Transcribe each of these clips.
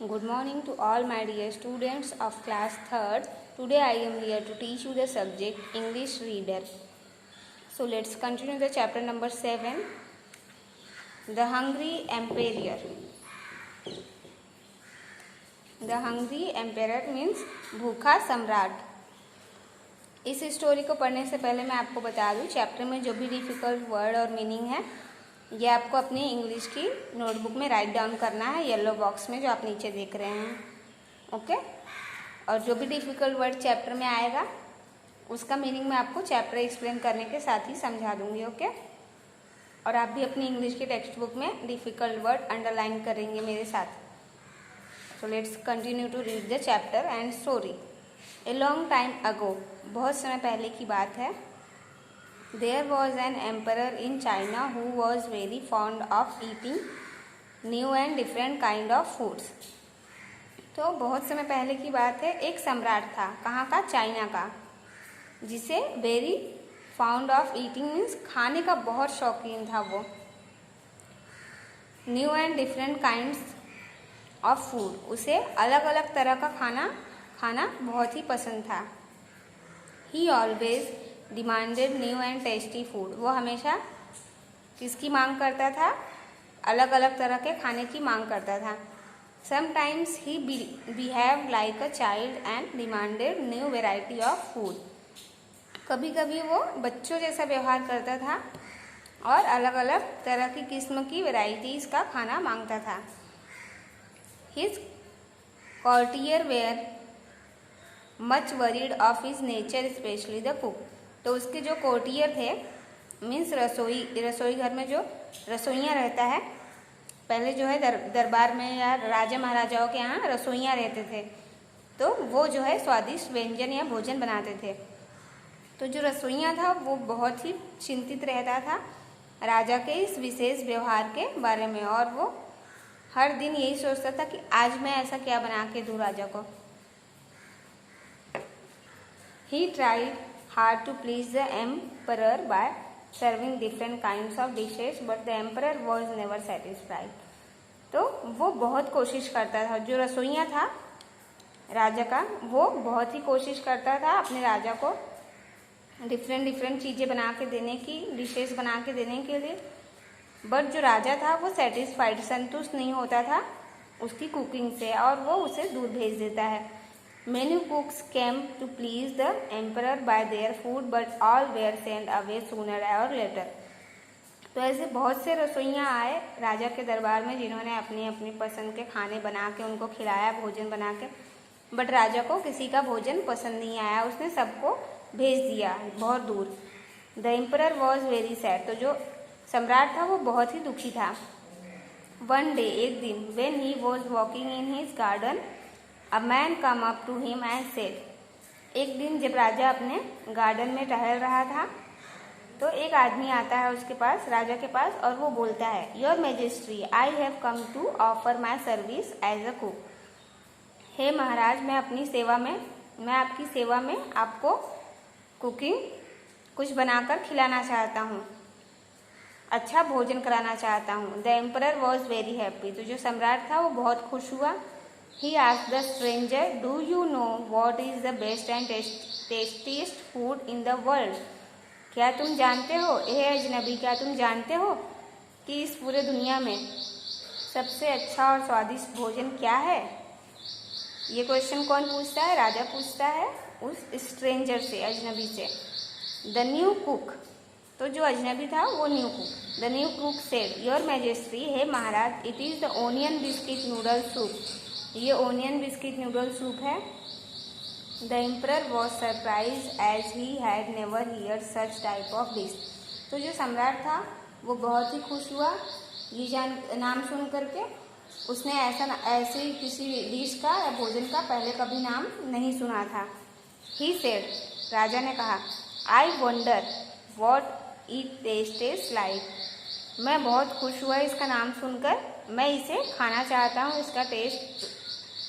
Good morning to all my dear students of class 3rd. Today I am here to teach you the subject English Reader. So let's continue the chapter number 7, The Hungry Emperor. The Hungry Emperor means भूखा सम्राट। इस story को पढ़ने से पहले मैं आपको बता दूं, चैप्टर में जो भी डिफ़िकल्ट वर्ड और मीनिंग है ये आपको अपनी इंग्लिश की नोटबुक में राइट डाउन करना है, येलो बॉक्स में जो आप नीचे देख रहे हैं। ओके, और जो भी डिफ़िकल्ट वर्ड चैप्टर में आएगा उसका मीनिंग मैं आपको चैप्टर एक्सप्लेन करने के साथ ही समझा दूंगी। ओके, और आप भी अपनी इंग्लिश की टेक्स्ट बुक में डिफ़िकल्ट वर्ड अंडरलाइन करेंगे मेरे साथ। So let's continue to read the chapter and story. A long time ago, बहुत समय पहले की बात है। There was an emperor in China who was very fond of eating new and different kind of foods. तो बहुत समय पहले की बात है, एक सम्राट था, कहाँ का? चाइना का, जिसे very found of eating means खाने का बहुत शौकीन था वो। New and different kinds of food, उसे अलग अलग तरह का खाना बहुत ही पसंद था। ही always demanded new and tasty food, वो हमेशा किसकी मांग करता था? अलग अलग तरह के खाने की मांग करता था। Sometimes he behave like a child and demanded new variety of food, कभी कभी वो बच्चों जैसा व्यवहार करता था और अलग अलग तरह की किस्म की वेराइटीज़ का खाना मांगता था। His courtier were much worried of his nature specially the cook, तो उसके जो कोर्टियर थे मीन्स रसोई घर में जो रसोइयाँ रहता है, पहले जो है दरबार में या राजा महाराजाओं के यहाँ रसोइयाँ रहते थे, तो वो जो है स्वादिष्ट व्यंजन या भोजन बनाते थे। तो जो रसोइयाँ था वो बहुत ही चिंतित रहता था राजा के इस विशेष व्यवहार के बारे में, और वो हर दिन यही सोचता था कि आज मैं ऐसा क्या बना के दूँ राजा को। He tried hard to please the emperor by serving different kinds of dishes, but the emperor was never satisfied. तो वो बहुत कोशिश करता था, जो रसोइया था राजा का, वो बहुत ही कोशिश करता था अपने राजा को डिफरेंट चीज़ें बना के देने की, डिशेस बना के देने के लिए, बट जो राजा था वो सेटिस्फाइड, संतुष्ट नहीं होता था उसकी कुकिंग से, और वो उसे दूर भेज देता है। Many cooks came to please the emperor by their food, but all were sent away sooner or later. तो ऐसे बहुत से रसोइयाँ आए राजा के दरबार में जिन्होंने अपनी अपनी पसंद के खाने बना के उनको खिलाया, भोजन बना के, बट राजा को किसी का भोजन पसंद नहीं आया, उसने सबको भेज दिया बहुत दूर। The emperor was very sad, तो जो सम्राट था वो बहुत ही दुखी था। वन डे, एक दिन, when he was walking in his garden, A man come up to him and said, एक दिन जब राजा अपने गार्डन में टहल रहा था तो एक आदमी आता है उसके पास, राजा के पास, और वो बोलता है, your majesty, I have come to offer my service as a cook. हे महाराज, मैं आपकी सेवा में आपको कुकिंग कुछ बनाकर खिलाना चाहता हूँ, अच्छा भोजन कराना चाहता हूँ। The emperor was very happy, तो जो सम्राट था वो बहुत खुश हुआ। He asked the stranger, do you know what is the best and tastiest food in the world? क्या तुम जानते हो, हे अजनबी, क्या तुम जानते हो कि इस पूरे दुनिया में सबसे अच्छा और स्वादिष्ट भोजन क्या है? ये क्वेश्चन कौन पूछता है? राजा पूछता है उस स्ट्रेंजर से, अजनबी से। द न्यू कुक, तो जो अजनबी था वो new cook. The new cook said, your majesty, हे महाराज, it is the onion biscuit noodle soup, ये ओनियन बिस्किट नूडल सूप है। The emperor was surprise as he had never hear such type of dish, तो जो सम्राट था वो बहुत ही खुश हुआ ये नाम सुन करके, उसने ऐसे किसी डिश का या भोजन का पहले कभी नाम नहीं सुना था। ही सेड, राजा ने कहा, I wonder what it tastes like, मैं बहुत खुश हुआ इसका नाम सुनकर, मैं इसे खाना चाहता हूँ, इसका टेस्ट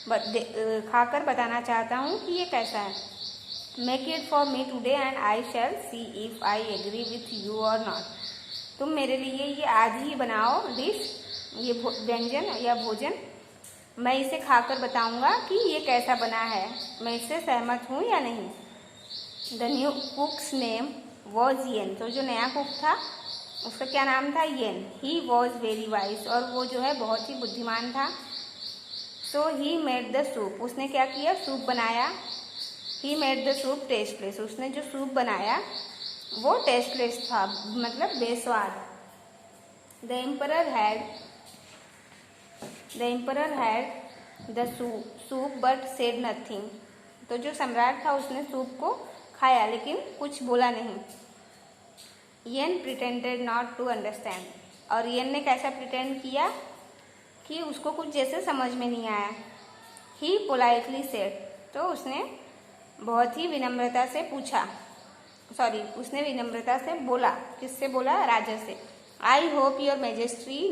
खाकर बताना चाहता हूँ कि ये कैसा है। Make it for me today and I shall see if I agree with you और नॉट, तुम मेरे लिए ये आज ही बनाओ डिश, ये व्यंजन या भोजन, मैं इसे खाकर बताऊंगा कि ये कैसा बना है, मैं इससे सहमत हूँ या नहीं। The new cook's name was Yen. तो जो नया कुक था उसका क्या नाम था? Yen. He was very wise. और वो जो है बहुत ही बुद्धिमान था। So he made the soup. उसने क्या किया? सूप बनाया। He made the soup tasteless. उसने जो सूप बनाया वो टेस्टलेस था, मतलब बेस्वाद। The emperor had the soup but said nothing. तो जो सम्राट था उसने सूप को खाया लेकिन कुछ बोला नहीं। येन प्रिटेंडेड नॉट टू अंडरस्टैंड। और येन ने कैसा प्रिटेंड किया कि उसको कुछ जैसे समझ में नहीं आया। ही पोलाइटली सेड। तो उसने बहुत ही विनम्रता से पूछा, उसने विनम्रता से बोला। किससे बोला? राजा से। I hope your majesty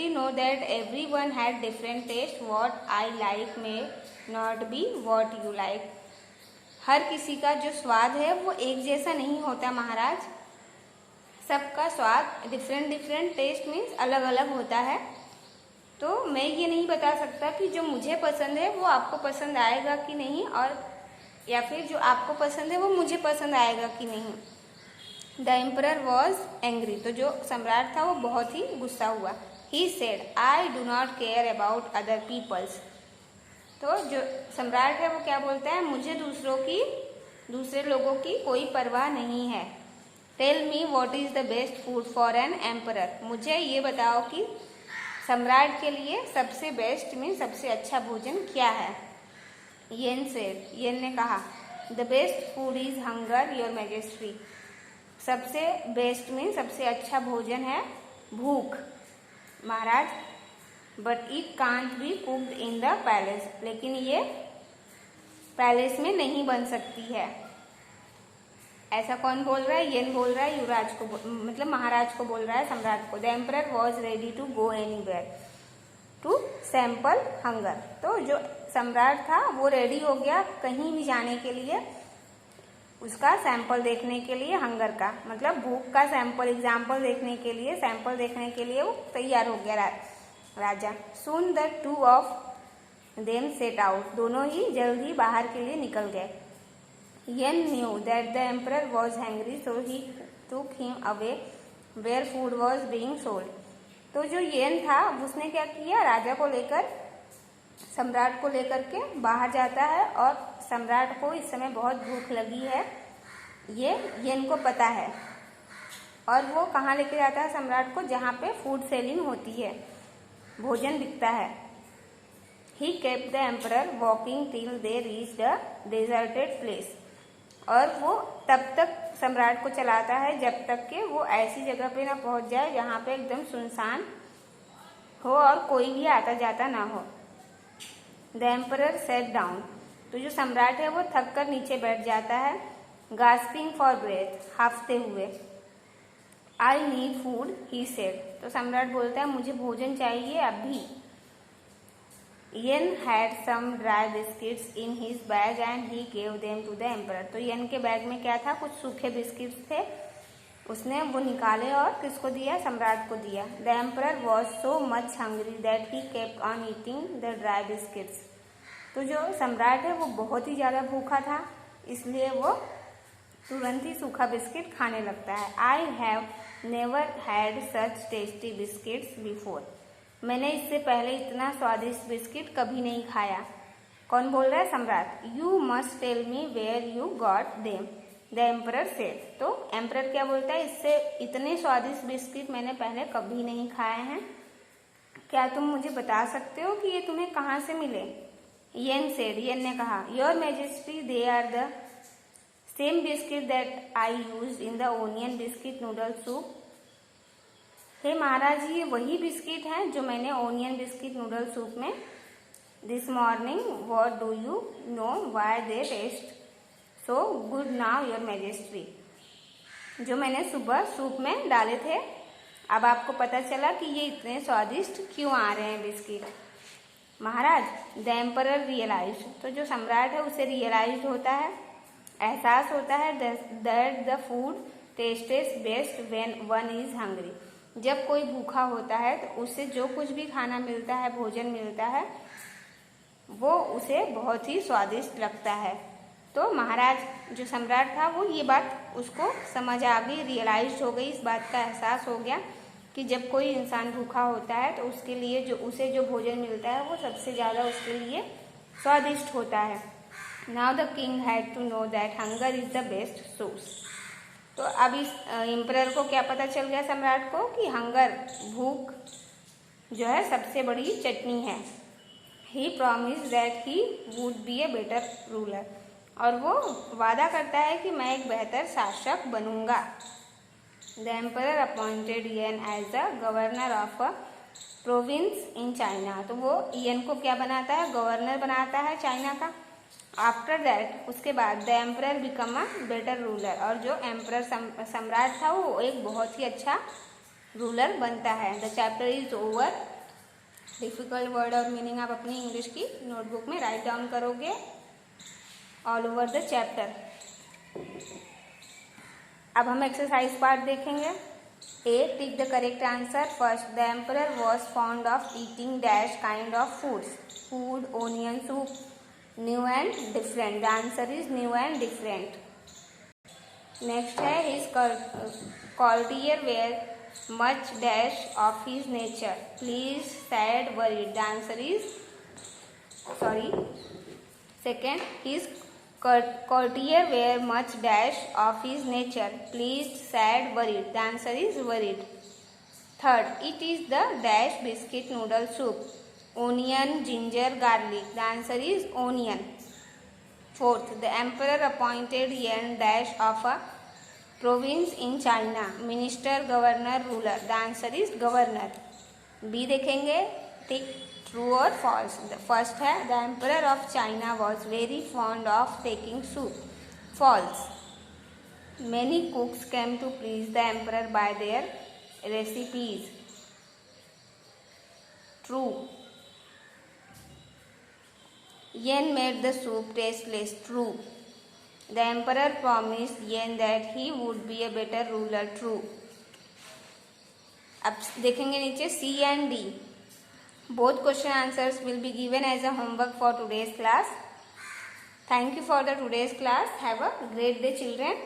know that everyone had different taste. What I like may not be what you like. हर किसी का जो स्वाद है वो एक जैसा नहीं होता महाराज। सबका स्वाद डिफरेंट टेस्ट मीन्स अलग अलग होता है। तो मैं ये नहीं बता सकता कि जो मुझे पसंद है वो आपको पसंद आएगा कि नहीं, और या फिर जो आपको पसंद है वो मुझे पसंद आएगा कि नहीं। The emperor was angry. तो जो सम्राट था वो बहुत ही गुस्सा हुआ। He said I do not care about other peoples. तो जो सम्राट है वो क्या बोलता है? मुझे दूसरे लोगों की कोई परवाह नहीं है। Tell me what is the best food for an emperor. मुझे ये बताओ कि सम्राट के लिए सबसे बेस्ट में सबसे अच्छा भोजन क्या है? येन ने कहा the best food is hunger your majesty. सबसे बेस्ट में सबसे अच्छा भोजन है भूख महाराज। But it can't be cooked in the palace. लेकिन ये पैलेस में नहीं बन सकती है। ऐसा कौन बोल रहा है? येन बोल रहा है युवराज को, मतलब महाराज को बोल रहा है, सम्राट को। The emperor was ready to go anywhere to sample hunger. तो जो सम्राट था वो रेडी हो गया कहीं भी जाने के लिए, उसका सैंपल देखने के लिए, हंगर का मतलब भूख का एग्जाम्पल देखने के लिए, सैंपल देखने के लिए वो तैयार हो गया राजा। Soon the two of them set out. दोनों ही जल्द ही बाहर के लिए निकल गए। Yen knew that the emperor was hungry so he took him away where food was being sold. तो जो येन था उसने क्या किया? राजा को लेकर, सम्राट को लेकर के बाहर जाता है, और सम्राट को इस समय बहुत भूख लगी है, ये येन को पता है। और वो कहाँ लेके जाता है सम्राट को? जहाँ पे फूड सेलिंग होती है, भोजन बिकता है। He kept the emperor walking till they reached a deserted place. और वो तब तक सम्राट को चलाता है जब तक कि वो ऐसी जगह पे ना पहुंच जाए जहाँ पे एकदम सुनसान हो और कोई भी आता जाता ना हो। The emperor set down. तो जो सम्राट है वो थक कर नीचे बैठ जाता है। गास्पिंग फॉर ब्रेथ, हाफते हुए। I need food he said. तो सम्राट बोलता है मुझे भोजन चाहिए अभी। Yen had some dry biscuits in his bag and he gave them to the emperor. तो येन के बैग में क्या था? कुछ सूखे बिस्किट्स थे, उसने वो निकाले और किसको दिया? सम्राट को दिया। The emperor was so much hungry that he kept on eating the dry biscuits. तो जो सम्राट है वो बहुत ही ज़्यादा भूखा था, इसलिए वो तुरंत ही सूखा बिस्किट खाने लगता है। I have never had such tasty biscuits before. मैंने इससे पहले इतना स्वादिष्ट बिस्किट कभी नहीं खाया। कौन बोल रहा है? सम्राट। You must tell me where you got them the emperor said. तो एम्परर क्या बोलता है? इससे इतने स्वादिष्ट बिस्किट मैंने पहले कभी नहीं खाए हैं, क्या तुम मुझे बता सकते हो कि ये तुम्हें कहाँ से मिले? येन सेड। येन ने कहा your majesty they are the same biscuit that I use in the onion biscuit noodle soup. हे महाराज, ये वही बिस्किट हैं जो मैंने ओनियन बिस्किट नूडल सूप में this morning. What do you know why they taste so good now your majesty. जो मैंने सुबह सूप में डाले थे, अब आपको पता चला कि ये इतने स्वादिष्ट क्यों आ रहे हैं बिस्किट। महाराज, द एम्परर रियलाइज। तो जो सम्राट है उसे रियलाइज होता है, एहसास होता है that the food tastes best when one is hungry. जब कोई भूखा होता है तो उसे जो कुछ भी खाना मिलता है, भोजन मिलता है, वो उसे बहुत ही स्वादिष्ट लगता है। तो महाराज जो सम्राट था वो ये बात उसको समझ आ गई, रियलाइज हो गई, इस बात का एहसास हो गया कि जब कोई इंसान भूखा होता है तो उसके लिए उसे जो भोजन मिलता है वो सबसे ज़्यादा उसके लिए स्वादिष्ट होता है। Now the king had to know that hunger is the best source. तो अब इस एम्परर को क्या पता चल गया, सम्राट को, कि हंगर, भूख जो है सबसे बड़ी चटनी है। He promise that he would be a better ruler, और वो वादा करता है कि मैं एक बेहतर शासक बनूंगा। The emperor appointed Yen as the governor of a province in China. तो वो यन को क्या बनाता है, गवर्नर बनाता है चाइना का। आफ्टर दैट, उसके बाद, the emperor become a better ruler, और जो एम्परर सम्राट था वो एक बहुत ही अच्छा रूलर बनता है। The chapter is over. Difficult word और मीनिंग आप अपनी इंग्लिश की नोटबुक में राइट डाउन करोगे ऑल ओवर द चैप्टर। अब हम एक्सरसाइज पार्ट देखेंगे। A, tick the correct answer. First, the emperor was fond of eating dash kind of foods. Food, onion soup, new and different. The answer is new and different. Next है, his courtier were much dash of his nature, please, sad, worried. The answer is second, his courtier were much dash of his nature, pleased, sad, worried. The answer is worried. Third, it is the dash biscuit noodle soup, onion, ginger, garlic. The answer is onion. Fourth, the emperor appointed yan dash of a province in China, minister, governor, ruler. The answer is governor. B देखेंगे, tick true और false. First है, the emperor of China was very fond of taking soup, false. Many cooks came to please the emperor by their recipes, true. Yen made the soup tasteless, true. The emperor promised Yen that he would be a better ruler, true. अब देखेंगे नीचे C and D. Both question answers will be given as a homework for today's class. Thank you for the today's class. Have a great day, children.